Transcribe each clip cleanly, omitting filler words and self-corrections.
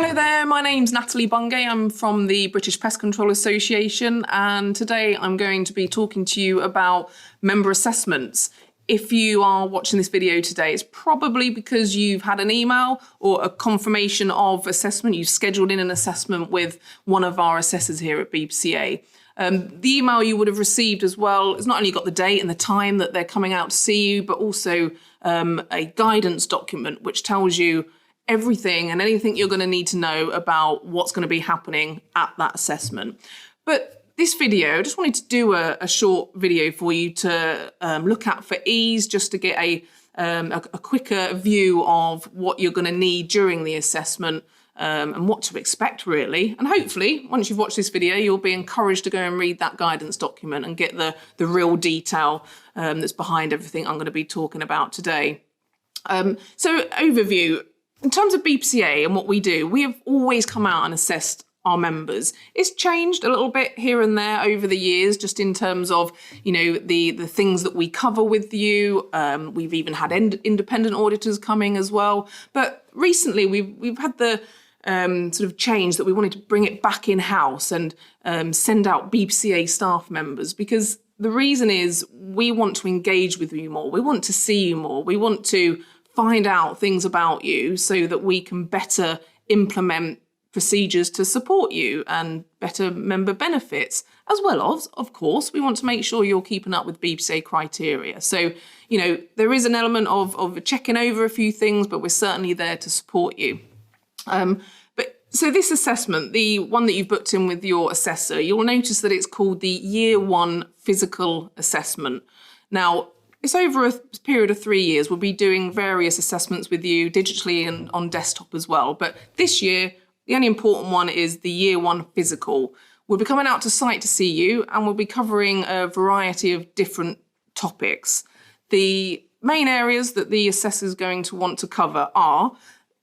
Hello there, my name's Natalie Bungay. I'm from the British Pest Control Association, and today I'm going to be talking to you about member assessments. If you are watching this video today, it's probably because you've had an email or a confirmation of assessment. You've scheduled in an assessment with one of our assessors here at BPCA. The email you would have received as well has not only got the date and the time that they're coming out to see you, but also a guidance document which tells you everything and anything you're going to need to know about what's going to be happening at that assessment. But this video, I just wanted to do a short video for you to look at for ease, just to get a quicker view of what you're going to need during the assessment and what to expect, really. And hopefully, once you've watched this video, you'll be encouraged to go and read that guidance document and get the real detail that's behind everything I'm going to be talking about today. So, overview. In terms of BPCA and what we do, we have always come out and assessed our members. It's changed a little bit here and there over the years, just in terms of, the things that we cover with you. We've even had independent auditors coming as well. But recently we've had the sort of change that we wanted to bring it back in-house and send out BPCA staff members, because the reason is we want to engage with you more. We want to see you more. We want to find out things about you so that we can better implement procedures to support you and better member benefits, as well as, of course, we want to make sure you're keeping up with BPCA criteria. So, there is an element of checking over a few things, but we're certainly there to support you. So this assessment, the one that you've booked in with your assessor, you'll notice that it's called the Year 1 Physical Assessment. Now, it's over a period of 3 years. We'll be doing various assessments with you digitally and on desktop as well. But this year, the only important one is the Year 1 Physical. We'll be coming out to site to see you, and we'll be covering a variety of different topics. The main areas that the assessor is going to want to cover are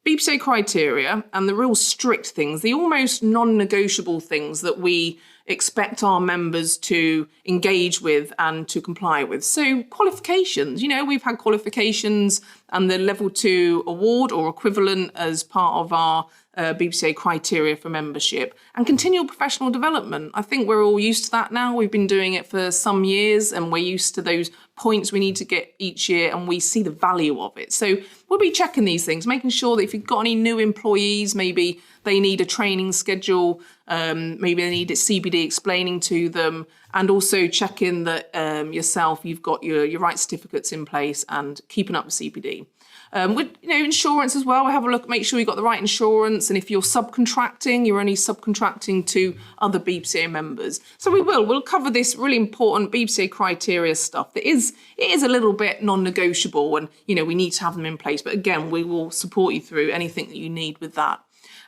BPCA criteria and the real strict things, the almost non-negotiable things that we expect our members to engage with and to comply with. So qualifications, we've had qualifications and the level 2 award or equivalent as part of our BPCA criteria for membership, and continual professional development. I think we're all used to that now. We've been doing it for some years and we're used to those points we need to get each year, and we see the value of it. So we'll be checking these things, making sure that if you've got any new employees, maybe they need a training schedule, maybe they need a CPD explaining to them, and also checking that yourself, you've got your right certificates in place and keeping up with CPD. With insurance as well, we'll have a look, make sure you've got the right insurance, and if you're subcontracting, you're only subcontracting to other BPCA members. So we'll cover this really important BPCA criteria stuff that it is a little bit non-negotiable, and we need to have them in place. But again, we will support you through anything that you need with that.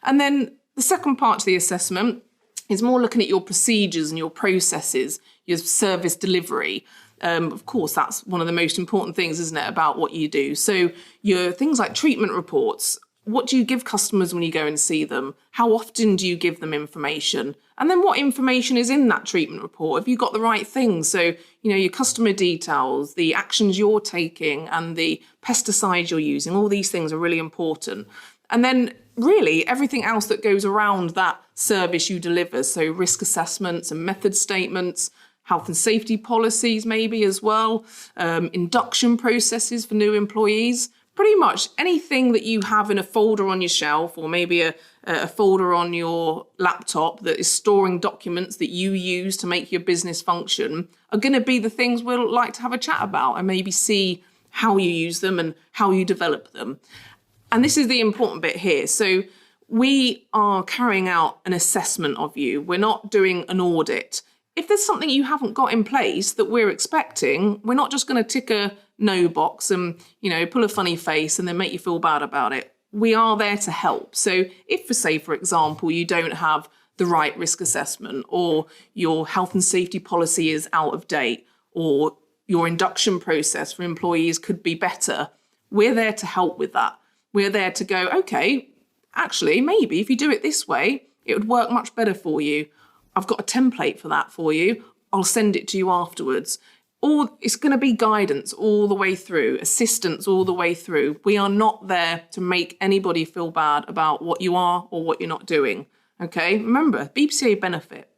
And then the second part to the assessment is more looking at your procedures and your processes, your service delivery. Of course, that's one of the most important things, isn't it, about what you do? So your things like treatment reports, what do you give customers when you go and see them? How often do you give them information? And then what information is in that treatment report? Have you got the right things? So, your customer details, the actions you're taking and the pesticides you're using, all these things are really important. And then really everything else that goes around that service you deliver. So risk assessments and method statements, health and safety policies maybe as well, induction processes for new employees, pretty much anything that you have in a folder on your shelf, or maybe a folder on your laptop that is storing documents that you use to make your business function, are going to be the things we'll like to have a chat about and maybe see how you use them and how you develop them. And this is the important bit here. So we are carrying out an assessment of you. We're not doing an audit. If there's something you haven't got in place that we're expecting, we're not just going to tick a no box and, pull a funny face and then make you feel bad about it. We are there to help. So if, for example, you don't have the right risk assessment, or your health and safety policy is out of date, or your induction process for employees could be better, we're there to help with that. We're there to go, okay, actually, maybe if you do it this way, it would work much better for you. I've got a template for that for you. I'll send it to you afterwards. it's going to be guidance all the way through, assistance all the way through. We are not there to make anybody feel bad about what you are or what you're not doing. Okay, remember, BPCA benefit.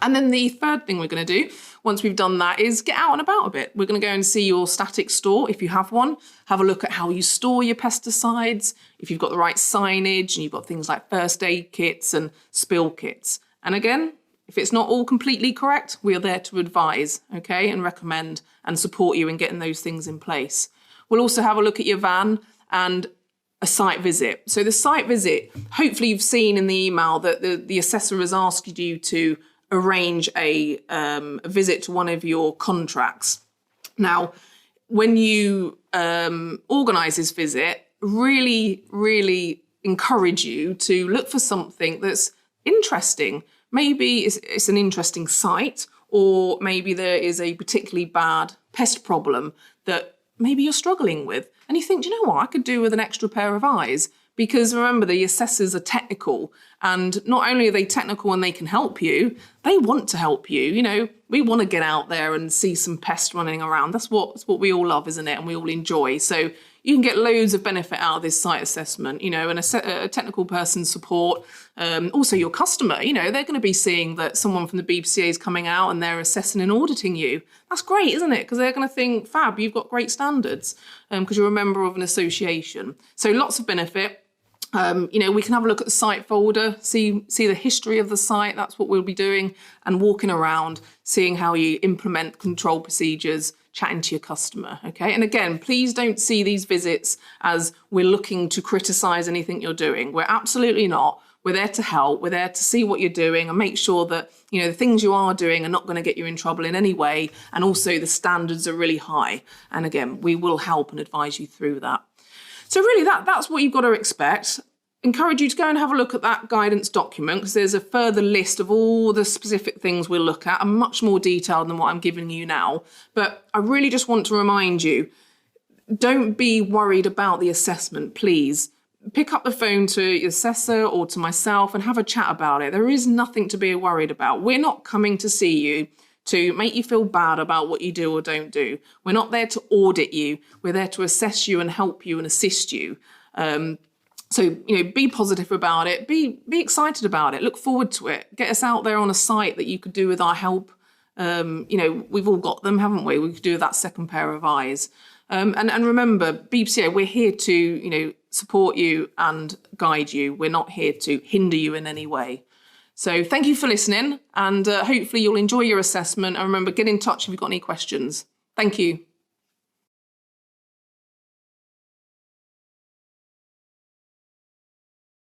And then the third thing we're going to do, once we've done that, is get out and about a bit. We're going to go and see your static store, if you have one. Have a look at how you store your pesticides, if you've got the right signage, and you've got things like first aid kits and spill kits. And again, if it's not all completely correct, we are there to advise, okay, and recommend and support you in getting those things in place. We'll also have a look at your van and a site visit. So the site visit, hopefully you've seen in the email that the assessor has asked you to arrange a visit to one of your contracts. Now, when you organise this visit, really encourage you to look for something that's interesting. Maybe it's an interesting site, or maybe there is a particularly bad pest problem that maybe you're struggling with. And you think, do you know what, I could do with an extra pair of eyes. Because remember, the assessors are technical, and not only are they technical and they can help you, they want to help you. You know, we want to get out there and see some pests running around. That's what we all love, isn't it? And we all enjoy. So you can get loads of benefit out of this site assessment, you know, and a technical person's support. Also your customer, you know, they're going to be seeing that someone from the BPCA is coming out and they're assessing and auditing you. That's great, isn't it? Because they're going to think, fab, you've got great standards, because you're a member of an association. So lots of benefit. You know, we can have a look at the site folder, see the history of the site. That's what we'll be doing, and walking around, seeing how you implement control procedures, chatting to your customer. Okay. And again, please don't see these visits as we're looking to criticize anything you're doing. We're absolutely not. We're there to help. We're there to see what you're doing and make sure that, you know, the things you are doing are not going to get you in trouble in any way. And also the standards are really high. And again, we will help and advise you through that. So really that's what you've got to expect. Encourage you to go and have a look at that guidance document, because there's a further list of all the specific things we'll look at, and much more detailed than what I'm giving you now. But I really just want to remind you, don't be worried about the assessment, please. Pick up the phone to your assessor or to myself and have a chat about it. There is nothing to be worried about. We're not coming to see you to make you feel bad about what you do or don't do. We're not there to audit you. We're there to assess you and help you and assist you. So, you know, be positive about it. Be excited about it. Look forward to it. Get us out there on a site that you could do with our help. You know, we've all got them, haven't we? We could do that second pair of eyes. And remember, BPCA, we're here to, you know, support you and guide you. We're not here to hinder you in any way. So thank you for listening, and hopefully you'll enjoy your assessment. And remember, get in touch if you've got any questions. Thank you.